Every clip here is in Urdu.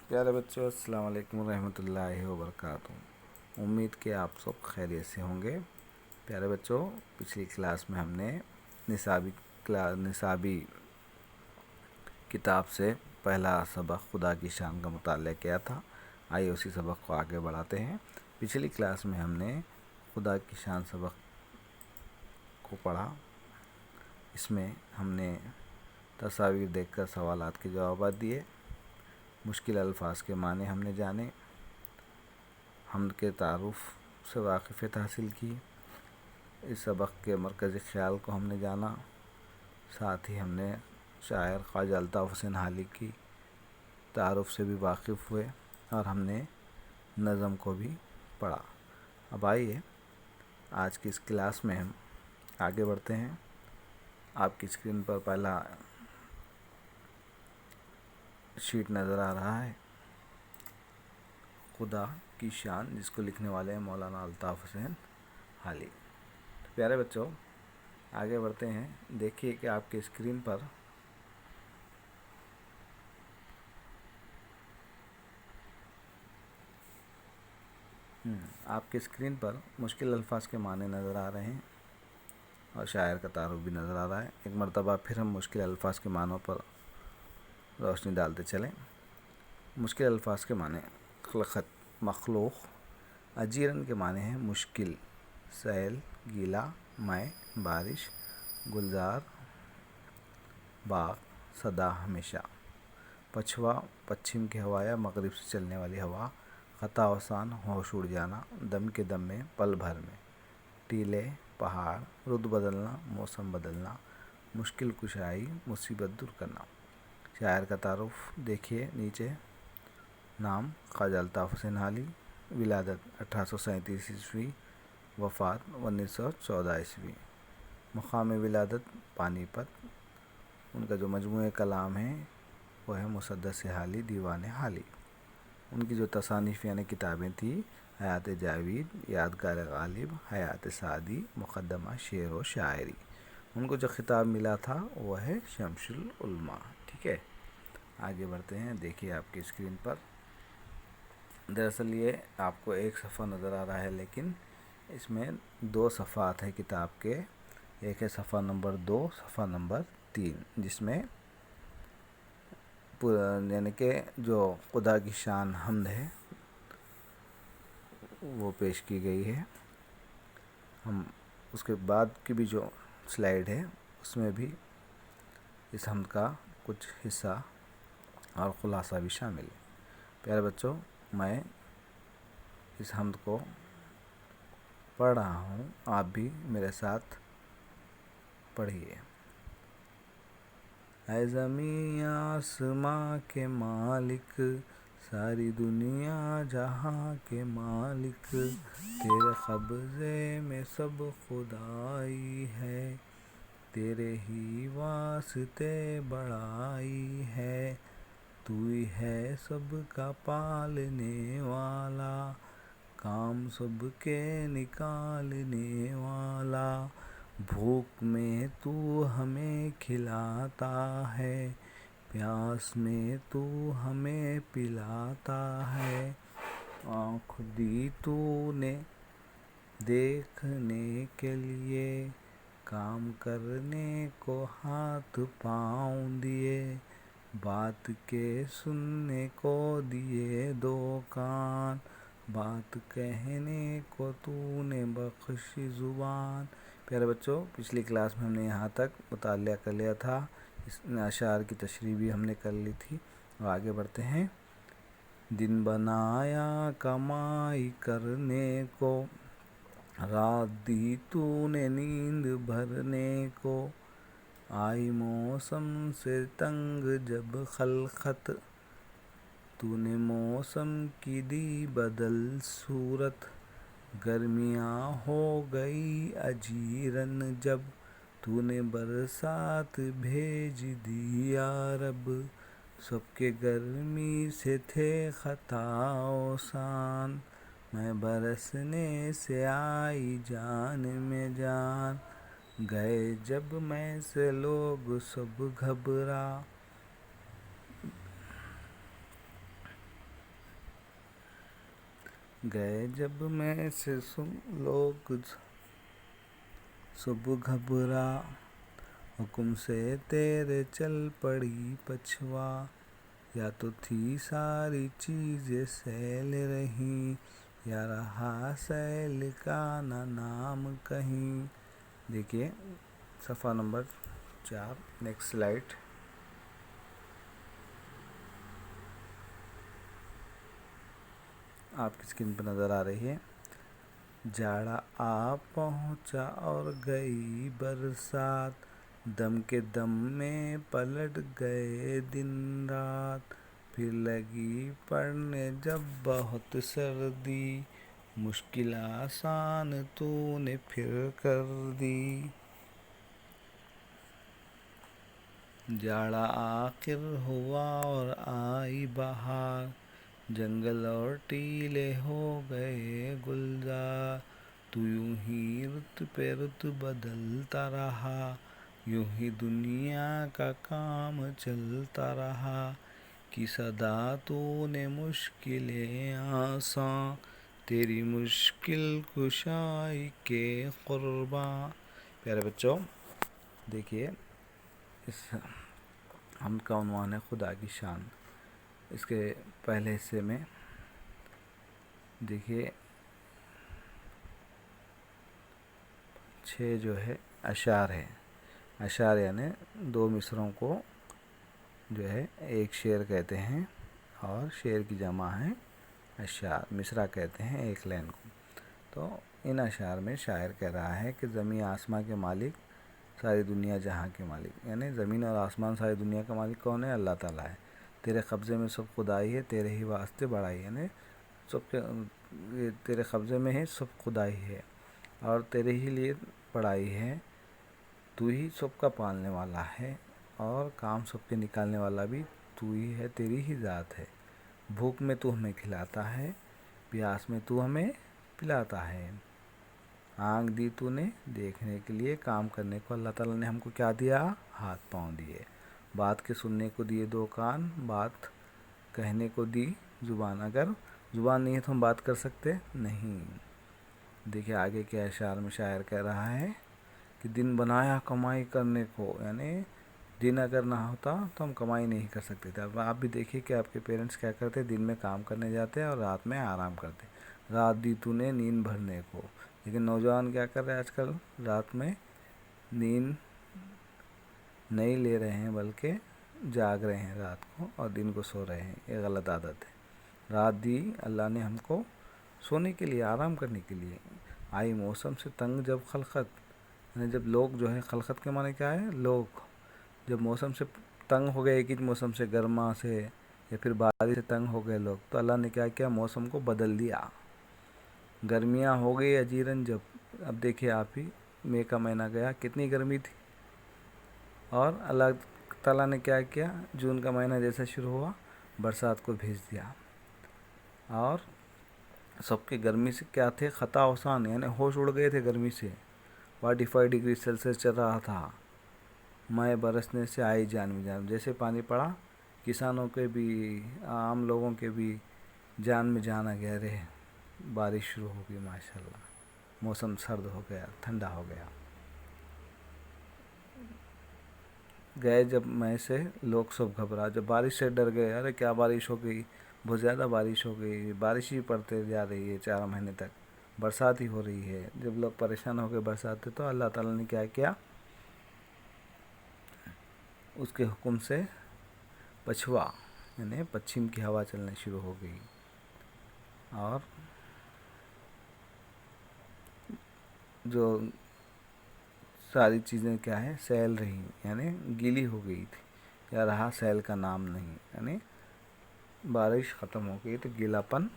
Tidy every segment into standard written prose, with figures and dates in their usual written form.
پیارے بچوں، السلام علیکم ورحمۃ اللہ وبرکاتہ۔ امید کہ آپ سب خیریت سے ہوں گے۔ پیارے بچوں، پچھلی کلاس میں ہم نے نصابی کتاب سے پہلا سبق خدا کی شان کا مطالعہ کیا تھا۔ آئیے اسی سبق کو آگے بڑھاتے ہیں۔ پچھلی کلاس میں ہم نے خدا کی شان سبق کو پڑھا۔ اس میں ہم نے تصاویر دیکھ کر سوالات کے جوابات دیے، مشکل الفاظ کے معنی ہم نے جانے، حمد کے تعارف سے واقفیت حاصل کی، اس سبق کے مرکزی خیال کو ہم نے جانا، ساتھ ہی ہم نے شاعر خواجہ الطاف حسین حالی کی تعارف سے بھی واقف ہوئے اور ہم نے نظم کو بھی پڑھا۔ اب آئیے آج کی اس کلاس میں ہم آگے بڑھتے ہیں۔ آپ کی اسکرین پر پہلا شیٹ نظر آ رہا ہے، خدا کی شان، جس کو لکھنے والے ہیں مولانا الطاف حسین حالی۔ پیارے بچوں، آگے بڑھتے ہیں۔ دیکھیے کہ آپ کے اسکرین پر مشکل الفاظ کے معنی نظر آ رہے ہیں اور شاعر کا تعارف بھی نظر آ رہا ہے۔ ایک مرتبہ پھر ہم مشکل الفاظ کے معنوں پر روشنی ڈالتے چلیں۔ مشکل الفاظ کے معنی: خلقت، مخلوق۔ اجیرن کے معنی ہیں مشکل، سیل، گیلا، مے، بارش، گلزار، باغ، سدا، ہمیشہ۔ پچھوا، پچھم کی ہوا یا مغرب سے چلنے والی ہوا۔ خطا اوسان، ہوش اڑ جانا، دم کے دم میں، پل بھر میں۔ ٹیلے، پہاڑ، رت بدلنا، موسم بدلنا۔ مشکل کشائی، مصیبت دور کرنا۔ شاعر کا تعارف دیکھیے نیچے۔ نام: خواجہ الطاف حسین حالی۔ ولادت: 1837 عیسوی۔ وفات: 1914 عیسوی۔ مقام ولادت: پانی پت۔ ان کا جو مجموعہ کلام ہے وہ ہے مسدس حالی، دیوان حالی۔ ان کی جو تصانیف یعنی کتابیں تھیں: حیات جاوید، یادگار غالب، حیات سعدی، مقدمہ شعر و شاعری۔ ان کو جو خطاب ملا تھا وہ ہے شمس العلماء۔ ٹھیک ہے، آگے بڑھتے ہیں۔ دیکھیے آپ کی اسکرین پر، دراصل یہ آپ کو ایک صفحہ نظر آ رہا ہے، لیکن اس میں 2 صفحات ہیں کتاب کے۔ ایک ہے صفحہ نمبر 2، صفحہ نمبر 3، جس میں یعنی کہ جو خدا کی شان حمد ہے وہ پیش کی گئی ہے۔ ہم اس کے بعد کی بھی جو سلائیڈ ہے اس میں بھی اس حمد کا کچھ حصہ اور خلاصہ بھی شامل ہے۔ پیارے بچوں، میں اس حمد کو پڑھ رہا ہوں، آپ بھی میرے ساتھ پڑھیے۔ اے زمین آسماں کے مالک، ساری دنیا جہاں کے مالک، تیرے قبضے میں سب خدائی ہے، تیرے ہی واسطے بڑائی ہے، تو ہی ہے سب کا پالنے والا، کام سب کے نکالنے والا، بھوک میں تو ہمیں کھلاتا ہے، پیاس میں تو ہمیں پلاتا ہے، آنکھ دی تو نے دیکھنے کے لیے، کام کرنے کو ہاتھ پاؤں دیے، بات کے سننے کو دیے 2 کان، بات کہنے کو تو نے بخشی زبان۔ پیارے بچوں، پچھلی کلاس میں ہم نے یہاں تک مطالعہ کر لیا تھا، اس اشعار کی تشریح بھی ہم نے کر لی تھی۔ اور آگے بڑھتے ہیں۔ دن بنایا کمائی کرنے کو، رات دی تو نے نیند بھرنے کو، آئی موسم سے تنگ جب خلقت، تو نے موسم کی دی بدل صورت، گرمیاں ہو گئی اجیرن جب، تو نے برسات بھیج دی یا رب، سب کے گرمی سے تھے خطا اوسان، میں برسنے سے آئی جان میں جان، گئے جب میں سے لوگ سب گھبرا، گئے جب میں سے لوگ صبح گھبرا، حکم سے تیرے چل پڑی پچھوا، یا تو تھی ساری چیزیں سیل رہیں، یا رہا سیل کا نہ نام کہیں۔ دیکھیے صفحہ نمبر 4، نیکسٹ سلائیڈ۔ آپ کی اسکرین پہ نظر آ رہی ہے۔ جاڑا آ پہنچا اور گئی برسات، دم کے دم میں پلٹ گئے دن رات، پھر لگی پڑنے جب بہت سردی، مشکل آسان تو نے پھر کر دی۔ جاڑا آخر ہوا اور آئی بہار، جنگل اور ٹیلے ہو گئے گلزار، تو یوں ہی رت پہ رت بدلتا رہا، یوں ہی دنیا کا کام چلتا رہا، کی صدا تو نے مشکلیں آساں، تیری مشکل کشائی کے قرباں۔ پیارے بچوں، دیکھیے اس حمد کا عنوان ہے خدا کی شان۔ اس کے پہلے حصے میں دیکھیے 6 جو ہے اشعار ہے۔ اشعار یعنی 2 مصروں کو جو ہے ایک شعر کہتے ہیں، اور شعر کی جمع ہے اشعار، مصرع کہتے ہیں ایک لائن کو۔ تو ان اشعار میں شاعر کہہ رہا ہے کہ زمین آسمان کے مالک، ساری دنیا جہاں کے مالک، یعنی زمین اور آسمان ساری دنیا کا مالک کون ہے؟ اللہ تعالیٰ ہے۔ تیرے قبضے میں سب خدائی ہے، تیرے ہی واسطے بڑائی، یعنی سب کے تیرے قبضے میں ہے، سب خدائی ہے اور تیرے ہی لیے بڑائی ہے، تو ہی سب کا پالنے والا ہے، اور کام سب کے نکالنے والا بھی تو ہی ہے، تیری ہی ذات ہے۔ بھوک میں تو ہمیں کھلاتا ہے، پیاس میں تو ہمیں پلاتا ہے، آنکھ دی تو نے دیکھنے کے لیے، کام کرنے کو اللہ تعالیٰ نے ہم کو کیا دیا؟ ہاتھ پاؤں دیے، بات کے سننے کو دیے 2 کان، بات کہنے کو دی زبان، اگر زبان نہیں ہے تو ہم بات کر سکتے نہیں۔ دیکھیں آگے کے اشعار میں شاعر کہہ رہا ہے کہ دن بنایا کمائی کرنے کو، یعنی دن اگر نہ ہوتا تو ہم کمائی نہیں کر سکتے تھے۔ اب آپ بھی دیکھیے کہ آپ کے پیرنٹس کیا کرتے، دن میں کام کرنے جاتے اور رات میں آرام کرتے۔ رات دی تو نے نیند بھرنے کو، لیکن نوجوان کیا کر رہے ہیں آج کل؟ رات میں نیند نہیں لے رہے ہیں بلکہ جاگ رہے ہیں رات کو، اور دن کو سو رہے ہیں۔ یہ غلط عادت ہے۔ رات دی اللہ نے ہم کو سونے کے لیے، آرام کرنے کے لیے۔ آئی موسم سے تنگ جب خلقت، یعنی جب لوگ جو ہے، خلقت کے معنی کیا ہے؟ لوگ جب موسم سے تنگ ہو گئے، ایک ہی موسم سے، گرما سے یا پھر بارش سے تنگ ہو گئے لوگ، تو اللہ نے کیا کیا؟ موسم کو بدل دیا۔ گرمیاں ہو گئی اجیرن جب، اب دیکھیے آپ ہی، مئی کا مہینہ گیا، کتنی گرمی تھی، اور اللہ تعالیٰ نے کیا کیا؟ جون کا مہینہ جیسا شروع ہوا، برسات کو بھیج دیا، اور سب کے گرمی سے کیا تھے؟ خطا اوسان، یعنی ہوش اڑ گئے تھے گرمی سے۔ 45 ڈگری سیلسیس چل رہا تھا۔ مے برسنے سے آئی جان میں جان، جیسے پانی پڑا کسانوں کے بھی، عام لوگوں کے بھی جان میں جان آ گیا، رہے بارش شروع ہو گئی، ماشاءاللہ موسم سرد ہو گیا، ٹھنڈا ہو گیا۔ گئے جب میں سے لوگ سب گھبرا، جب بارش سے ڈر گئے، ارے کیا بارش ہو گئی، بہت زیادہ بارش ہو گئی، بارش ہی پڑتے جا رہی ہے 4 مہینے تک، برسات ہی ہو رہی ہے۔ جب لوگ پریشان ہو کے برسات تھے تو اللہ تعالیٰ نے کیا کیا؟ اس کے حکم سے پچھوا، یعنی پچھم کی ہوا چلنے شروع ہو گئی، اور جو ساری چیزیں کیا ہے؟ سیل رہی، یعنی گیلی ہو گئی تھی، یا رہا سیل کا نام نہیں، یعنی بارش ختم ہو گئی تو گیلا پن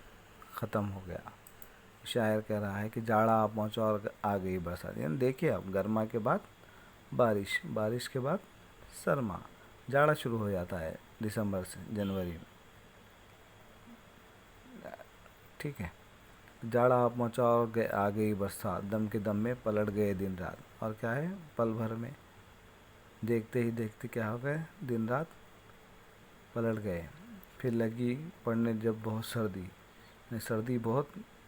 ختم ہو گیا۔ شاعر کہہ رہا ہے کہ جاڑا آپ پہنچا اور آ گئی برسات، یعنی دیکھیے اب گرما کے بعد بارش، بارش کے بعد سرما، جاڑا شروع ہو جاتا ہے دسمبر سے، جنوری میں، ٹھیک ہے۔ جاڑا آپ پہنچا اور آ گئی برسات، دم کے دم میں پلٹ گئے دن رات، اور کیا ہے؟ پل بھر میں، دیکھتے ہی دیکھتے کیا ہو گئے؟ دن رات پلٹ گئے۔ پھر لگی پڑنے جب بہت سردی، یعنی سردی بہت